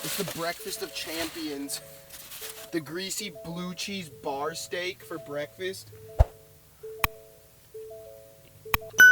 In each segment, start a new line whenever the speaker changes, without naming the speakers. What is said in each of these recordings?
It's the breakfast of champions. The greasy blue cheese bar steak for breakfast.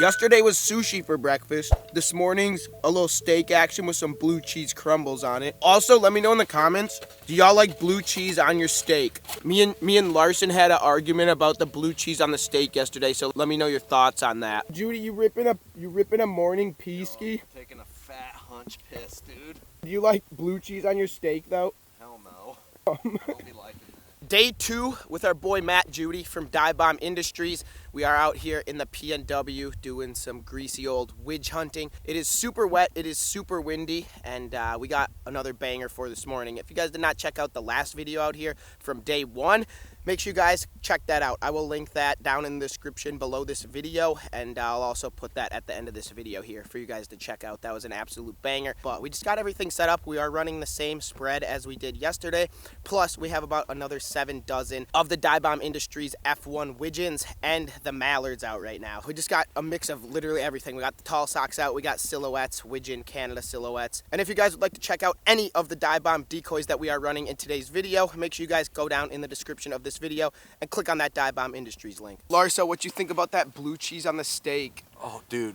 Yesterday was sushi for breakfast. This morning's a little steak action with some blue cheese crumbles on it. Also, let me know in the comments, do y'all like blue cheese on your steak? Me and Larson had an argument about the blue cheese on the steak yesterday, so let me know your thoughts on that. Judy, you ripping a morning pee-ski?
I'm taking a fat hunch piss, dude.
Do you like blue cheese on your steak though?
Hell no. I don't be liking that.
Day 2 with our boy Matt Judy from Dive Bomb Industries. We are out here in the PNW doing some greasy old widge hunting. It is super wet, it is super windy, and we got another banger for this morning. If you guys did not check out the last video out here from day 1, make sure you guys check that out. I will link that down in the description below this video, and I'll also put that at the end of this video here for you guys to check out. That was an absolute banger. But we just got everything set up. We are running the same spread as we did yesterday. Plus, we have about another 7 dozen of the Dive Bomb Industries F1 Wigeons and the Mallards out right now. We just got a mix of literally everything. We got the tall socks out. We got silhouettes, Wigeon Canada silhouettes. And if you guys would like to check out any of the Dive Bomb decoys that we are running in today's video, make sure you guys go down in the description of this video and click on that Dive Bomb Industries link. Larsa, what you think about that blue cheese on the steak?
Oh, dude.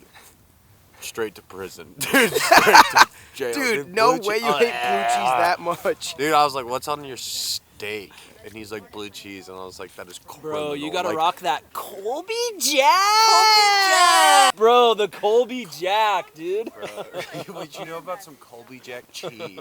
Straight to prison. Dude, straight to jail.
Dude, no way you hate blue cheese that much.
Dude, I was like, what's on your steak? And he's like, blue cheese. And I was like, that is criminal.
Bro, you gotta rock that Colby Jack! Bro, the Colby Jack, dude.
Bro, what you know about some Colby Jack cheese?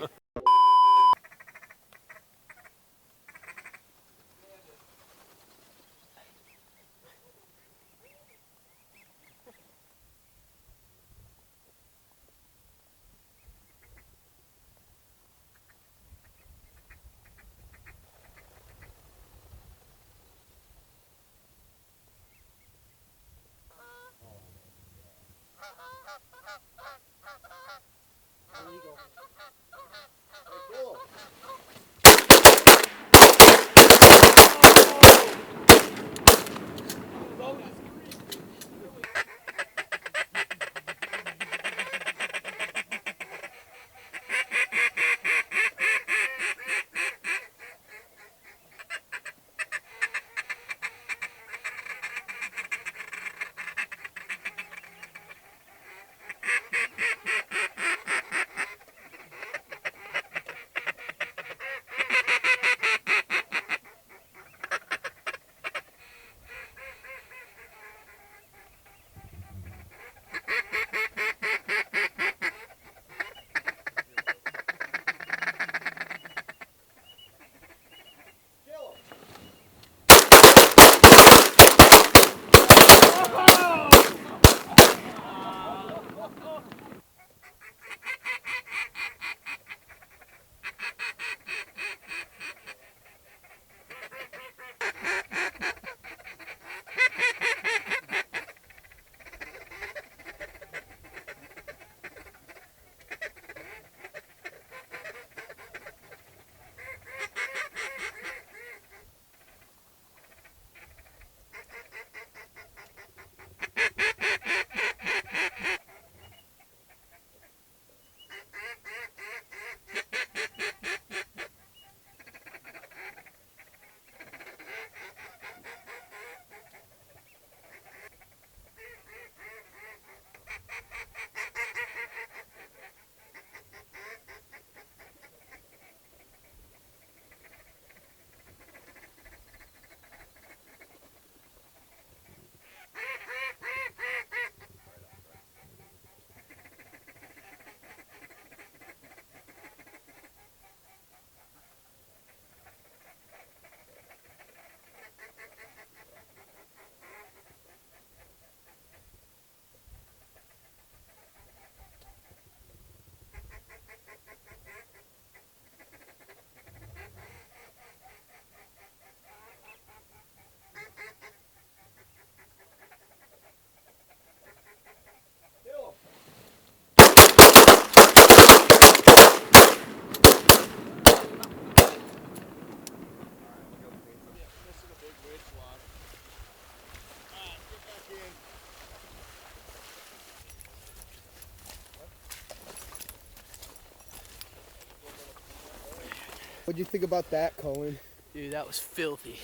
What'd you think about that, Colin?
Dude, that was filthy.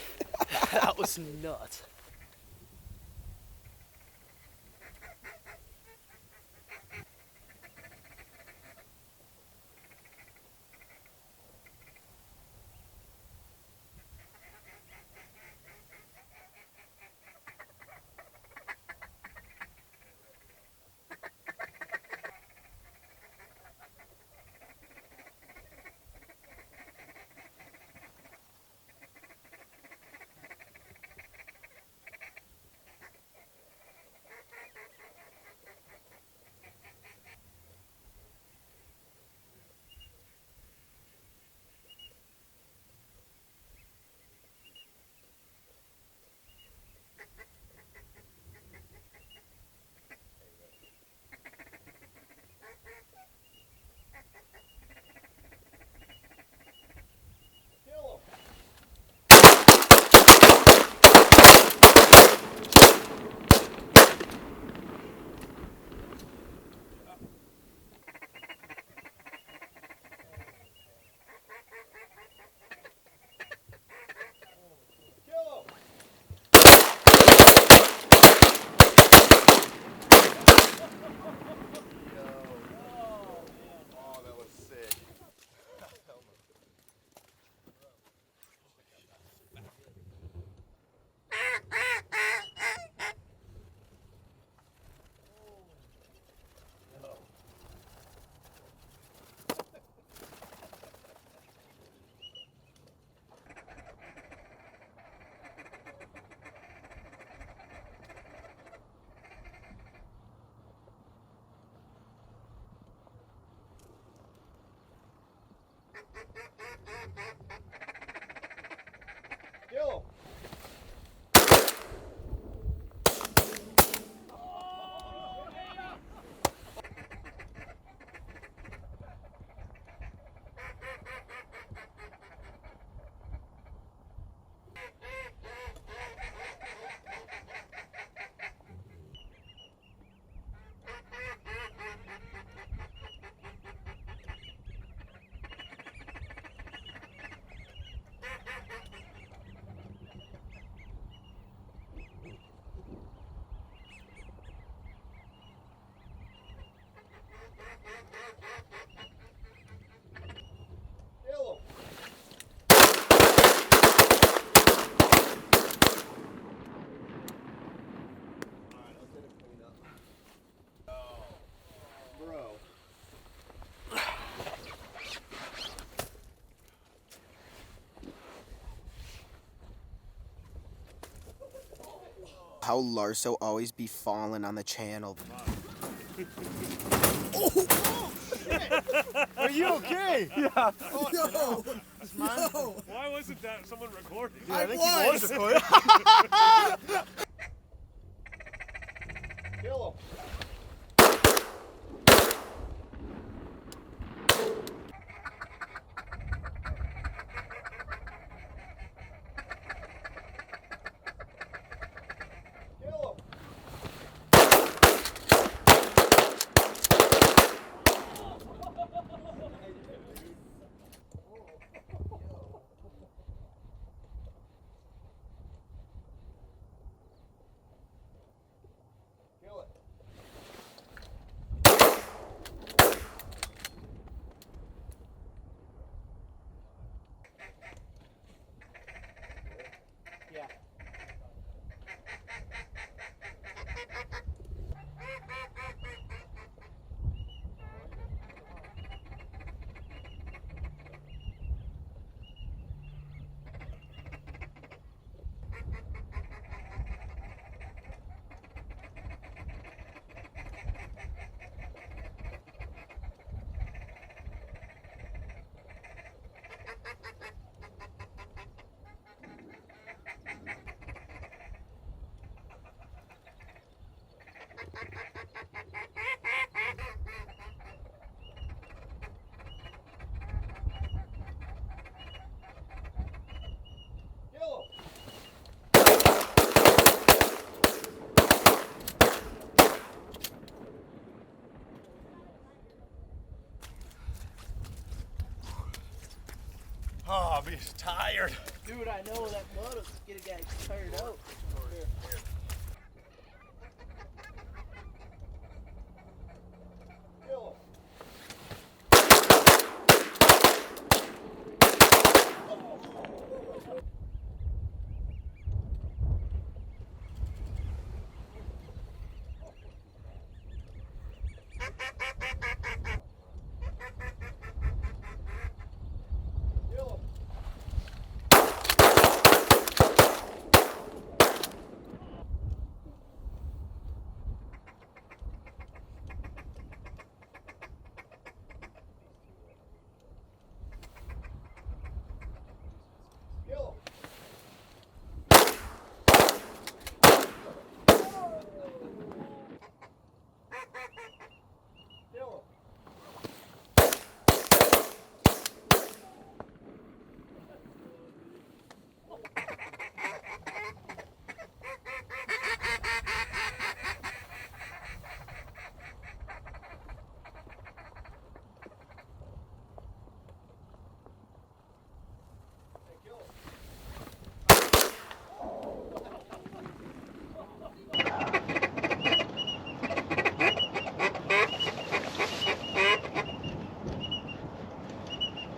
That was nuts.
Oh, that was sick. Kill him.
How Larso always be falling on the channel.
Are you okay? Yeah. Oh,
No! No!
Why wasn't that someone recording?
I
think
was!
he was recording. Kill him. Kill him. Kill it. Oh, I'm tired.
Dude, I know that mud was getting guys tired out.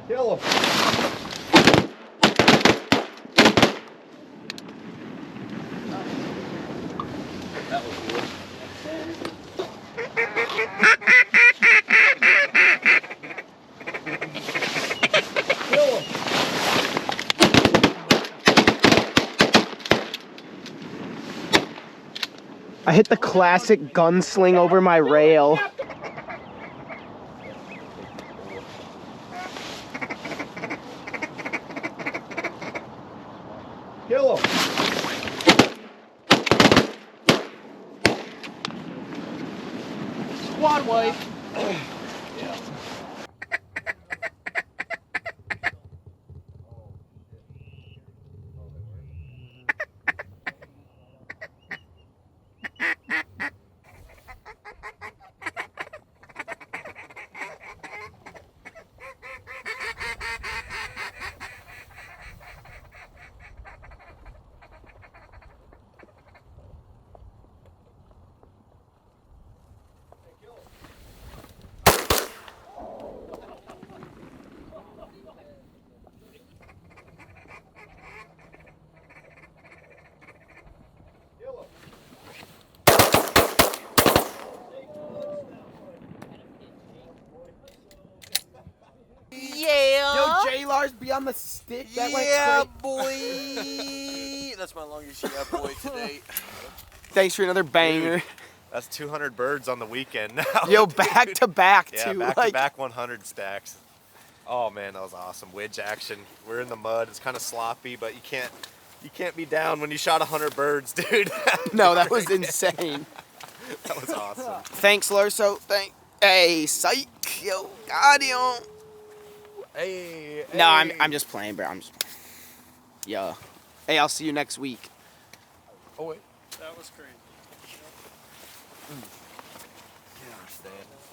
Kill him. That was cool. Kill him.
I hit the classic gunsling over my rail.
Kill him.
Squad wife.
Yo, J Lars, be on the stick. That
Yeah,
went
boy. That's my longest yeah, boy, to date.
Thanks for another banger.
That's 200 birds on the weekend now.
Yo,
dude.
back to back
Yeah,
too.
back
like,
to back 100 stacks. Oh man, that was awesome. Widge action. We're in the mud. It's kind of sloppy, but you can't be down when you shot 100 birds, dude.
No, that was insane.
That was awesome.
Thanks, Larso. Hey, psych. Yo, got him.
Hey.
No, I'm just playing, bro. I'm just playing. Yo. Hey, I'll see you next week.
Oh wait.
That was crazy.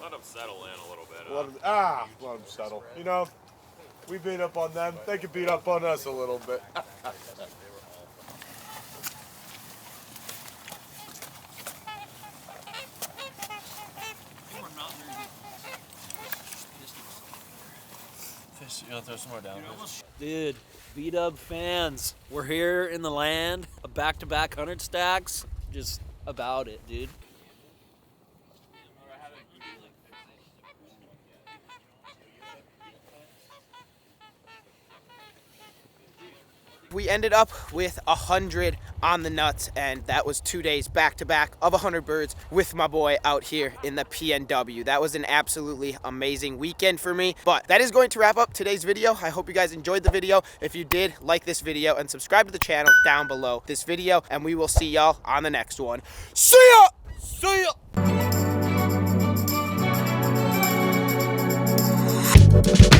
Let them settle in a little bit.
Let them settle. You know, we beat up on them. They can beat up on us a little bit.
You want to throw some more down?
Dude, B-Dub fans, we're here in the land, a back-to-back 100 stacks, just about it, dude.
We ended up with 100 on the nuts, and that was 2 days back-to-back of 100 birds with my boy out here in the PNW. That was an absolutely amazing weekend for me, but that is going to wrap up today's video. I hope you guys enjoyed the video. If you did, like this video and subscribe to the channel down below this video, and we will see y'all on the next one. See ya! See ya!